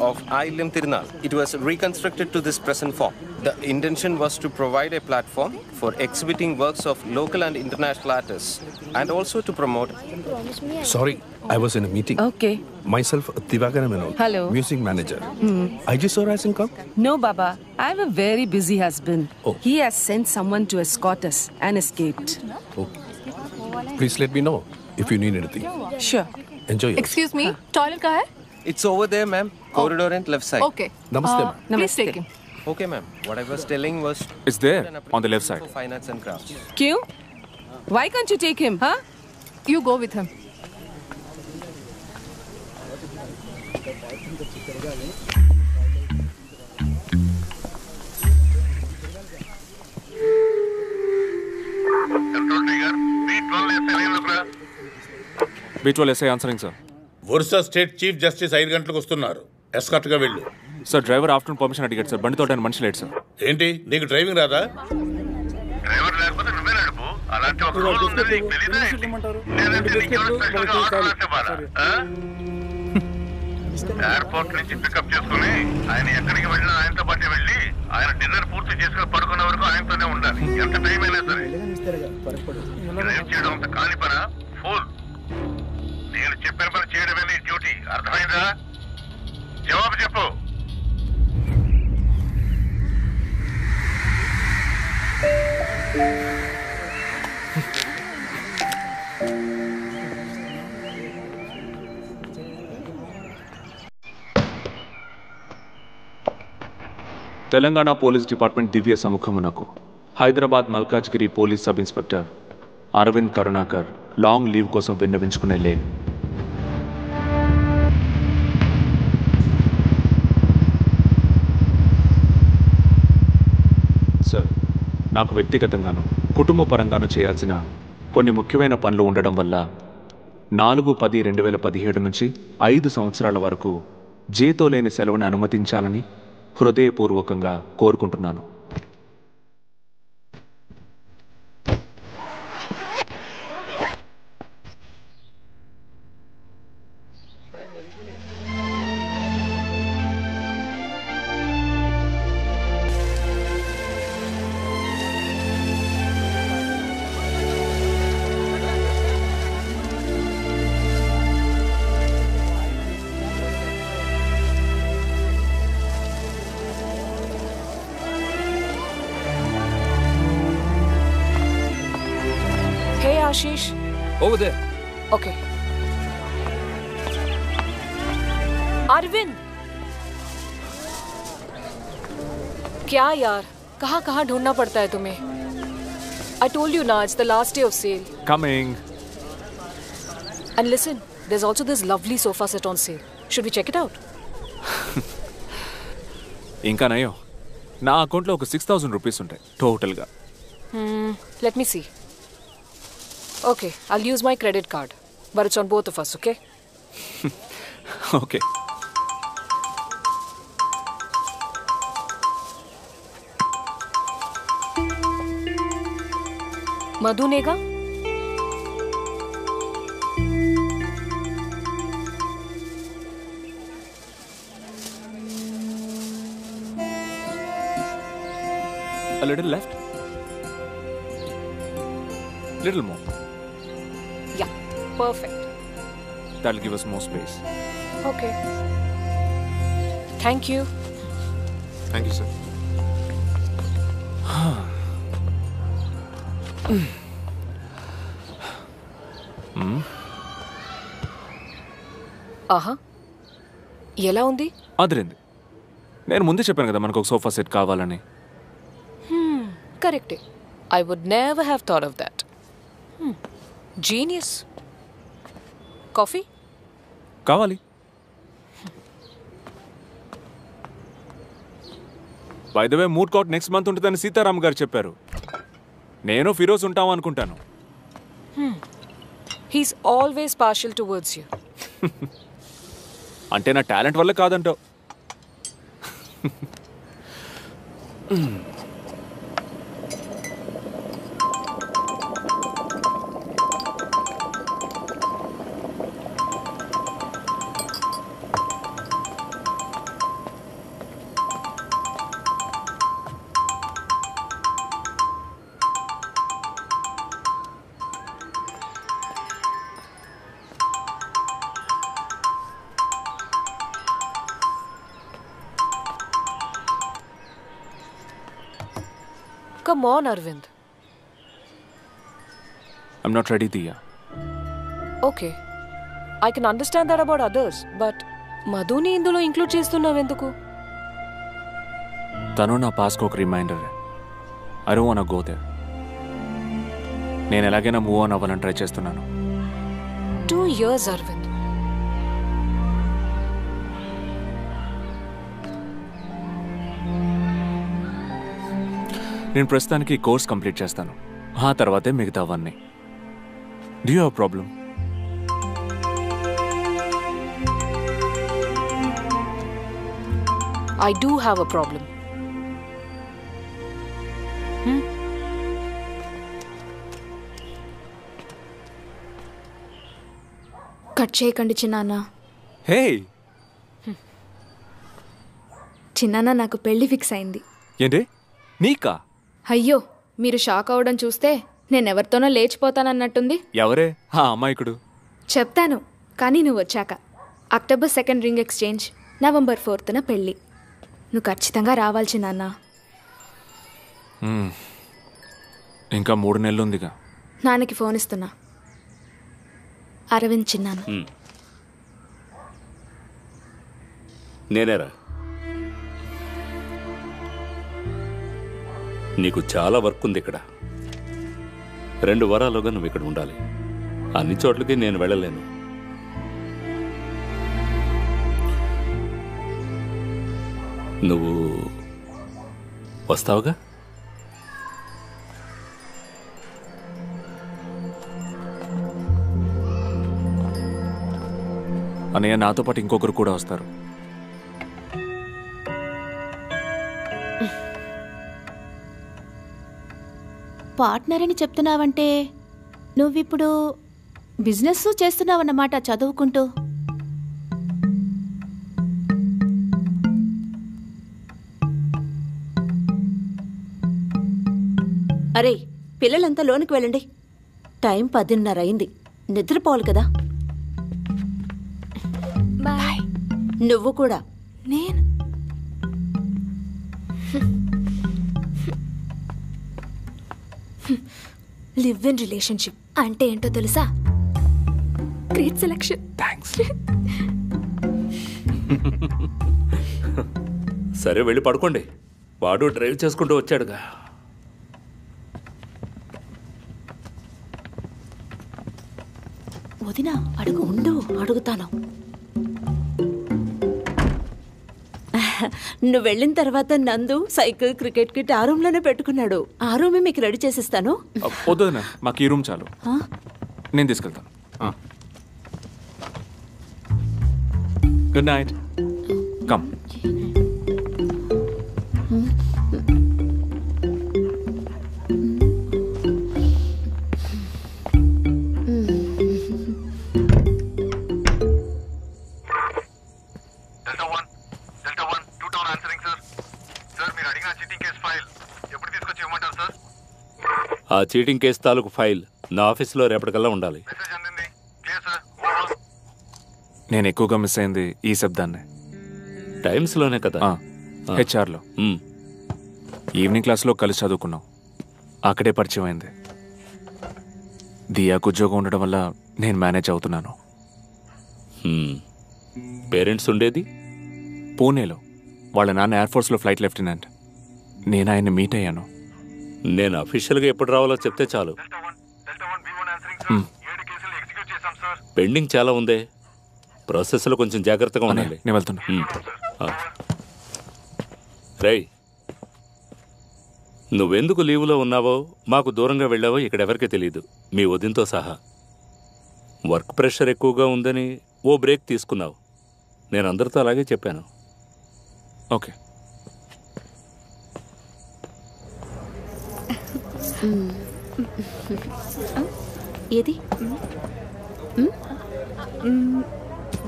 of Ailim Tirunal. It was reconstructed to this present form. The intention was to provide a platform for exhibiting works of local and international artists and also to promote... Sorry, I was in a meeting. Okay. Myself, Divakara Menon. Hello. Music manager. I just saw Rising come. No, Baba. I have a very busy husband. Oh. He has sent someone to escort us and escaped. Okay. Please let me know if you need anything. Sure. Enjoy yours. Excuse me, toilet kahan hai? It's over there, ma'am. Corridor and left side. Okay. Namaste, ma'am. Please Namaste. take him. Okay, ma'am. What I was telling was... It's there, on the left side. For finance and crafts. Kyun? Why can't you take him, huh? You go with him. B12 SA answering, sir. Orissa state chief justice 5 గంటలకు వస్తున్నారు. Escort గా వెళ్ళు. Sir driver afternoon permission అడిగాడు sir. బండితో మనిషి లేడు sir. ఏంటి నీకు డ్రైవింగ్ రాదా? డ్రైవర్ లేకపోతే నువ్వే నడుపు. అలాంటి ఒక రూల్ ఉందని నీకు తెలీదా? లేదంటే నీకెవరో స్పెషల్గా ఆటో రాసేవారా? ఎయిర్పోర్ట్ నుంచి పికప్ చేసుకుని ఆయన ఎక్కడికి వెళ్ళినా ఆయనతో పాటు వెళ్ళి ఆయన డిన్నర్ పూర్తి చేసుకుని పడుకునే వరకు ఆయనతోనే ఉండాలి. ఎంత టైం అయినా సరే. డ్రైవ్ చేయడం అంత కాని పనా? ఫుల్. నేను చెప్పిన పని చేయడమే నీ డ్యూటీ. అర్థమైందా? జవాబు చెప్పు. తెలంగాణ పోలీస్ డిపార్ట్మెంట్ దివ్య సముఖమునకు Hyderabad Malkajgiri police sub inspector Aravind Karunakar long leave కోసం విన్నవించుకునే లేన్. సార్, నాకు వ్యక్తిగతంగాను కుటుంబ పరంగాను చేయాల్సిన కొన్ని ముఖ్యమైన పనులు ఉండడం వల్ల 4/10/2017 నుంచి 5 సంవత్సరాల వరకు జీతో లేని సెలవుని అనుమతించాలని హృదయపూర్వకంగా కోరుకుంటున్నాను. Ashish. Over there. Okay. Arvind. क्या यार, कहाँ ढूंढना पड़ता है तुम्हें? I told you now, it's the last day of sale. Coming. And listen, there's also this lovely sofa set on sale. Should we check it out? ఇంకా నయ్యో, నా అకౌంట్లో ఒక 6,000 రూపీస్ ఉంటాయి టోటల్గా. Let me see. Okay, I'll use my credit card. But it's on both of us, okay? Okay. Madhu Nega? A little left. Little more. Yeah, perfect. That'll give us more space. Okay. Thank you. Thank you, sir. ఆహా, ఎలా ఉంది? అదిరింది. నేను ముందే చెప్పాను కదా మనకు ఒక sofa set కావాలని. కరెక్టే. I would never have thought of that. Genius. Coffee? కావాలి. By the way moot court next month ఉంటుందని సీతారాం గారు చెప్పారు. నేను ఫిరోజ్ ఉంటాం అనుకుంటాను. He's always partial towards you. అంటే నా టాలెంట్ వల్ల కాదంటావు. Come on, Arvind. I'm not ready, Diya. Okay. I can understand that about others, but మధుని ఇందులో ఇంక్లూడ్ చేస్తున్నావు ఎందుకు? తను నా పాస్కి ఒక reminder. I don't wanna go there. నేను ఎలాగైనా మూవ్ ఆన్ అవ్వాలని ట్రై చేస్తున్నాను. 2 years, Arvind. నేను ప్రస్తుతానికి కోర్స్ కంప్లీట్ చేస్తాను. ఆ తర్వాతే మిగతావన్నీ. Do you have problem? I do have a problem. Cut చేయకండి చిన్నాన్న. హే చిన్నాన్న, నాకు పెళ్లి ఫిక్స్ అయింది. ఏంటి? నీకా? అయ్యో, మీరు షాక్ అవడం చూస్తే నేనెవరితోనో లేచిపోతానన్నట్టుంది. ఎవరే ఆ అమాయకుడు? చెప్తాను, కానీ నువ్వు వచ్చాక. అక్టోబర్ 2 రింగ్ ఎక్స్చేంజ్, November 4న పెళ్ళి. నువ్వు ఖచ్చితంగా రావాలి చిన్నాన్న. ఇంకా 3 నెలలు ఉందిగా. నాన్నకి ఫోన్ ఇస్తున్నా. అరవింద్ చిన్నాన్న. నేనేరా? నీకు చాలా వర్క్ ఉంది ఇక్కడ. 2 వారాలుగా నువ్వు ఇక్కడ ఉండాలి. అన్ని చోట్లకి నేను వెళ్ళలేను. నువ్వు వస్తావుగా? అన్నయ్య, నాతో పాటు ఇంకొకరు కూడా వస్తారు. పార్ట్నర్ అని చెప్తున్నావంటే నువ్విప్పుడు బిజినెస్ చేస్తున్నావన్నమాట చదువుకుంటూ. అరే, పిల్లలంతా లోనికి వెళ్ళండి. టైం 10:30 అయింది. నిద్రపోవాలి కదా. బాయ్. నువ్వు కూడా. నేను లివ్ ఇన్ రిలేషన్షిప్ అంటే ఏంటో తెలుసా? Great selection. థ్యాంక్స్. సరే, వెళ్ళి పడుకోండి. వాడు డ్రైవ్ చేసుకుంటూ వచ్చాడుగా. వదినా, అడుగు. ఉండు, అడుగుతాను. నువ్వు వెళ్ళిన తర్వాత నందు సైకిల్, క్రికెట్ కిట్ ఆ రూమ్లోనే పెట్టుకున్నాడు. ఆ రూమే మీకు రెడీ చేసిస్తాను. వద్దునా, మాకు ఈ రూమ్ చాలు. నేను తీసుకెళ్తాను. Good night. కమ్. ఆ చీటింగ్ కేసు తాలూకు ఫైల్ నా ఆఫీస్లో రేపటికల్లా ఉండాలి. నేను ఎక్కువగా మిస్ అయింది ఈ శబ్దాన్ని. టైమ్స్లోనే కదా. హెచ్ఆర్లో ఈవినింగ్ క్లాస్లో కలిసి చదువుకున్నాం. అక్కడే పరిచయం అయింది. దియాకు ఉద్యోగం ఉండడం వల్ల నేను మేనేజ్ అవుతున్నాను. పేరెంట్స్ ఉండేది పూణేలో. వాళ్ళ నాన్న ఎయిర్ఫోర్స్లో ఫ్లైట్ లెఫ్టినెంట్. నేను ఆయన్ని మీట్ అయ్యాను. నేను అఫీషియల్గా ఎప్పుడు రావాలో చెప్తే చాలు. పెండింగ్ చాలా ఉందే. ప్రాసెస్లో కొంచెం జాగ్రత్తగా ఉండాలి. నేను వెళ్తున్నా. రేయ్, నువ్వెందుకు లీవ్లో ఉన్నావో, మాకు దూరంగా వెళ్ళావో ఇక్కడెవరికీ తెలియదు, మీ వదినతో సహా. వర్క్ ప్రెషర్ ఎక్కువగా ఉందని ఓ బ్రేక్ తీసుకున్నావు. నేను అందరితో అలాగే చెప్పాను. ఓకే. ఏది?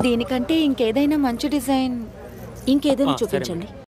దీనికంటే ఇంకేదైనా మంచి డిజైన్ ఇంకేదైనా చూపించండి.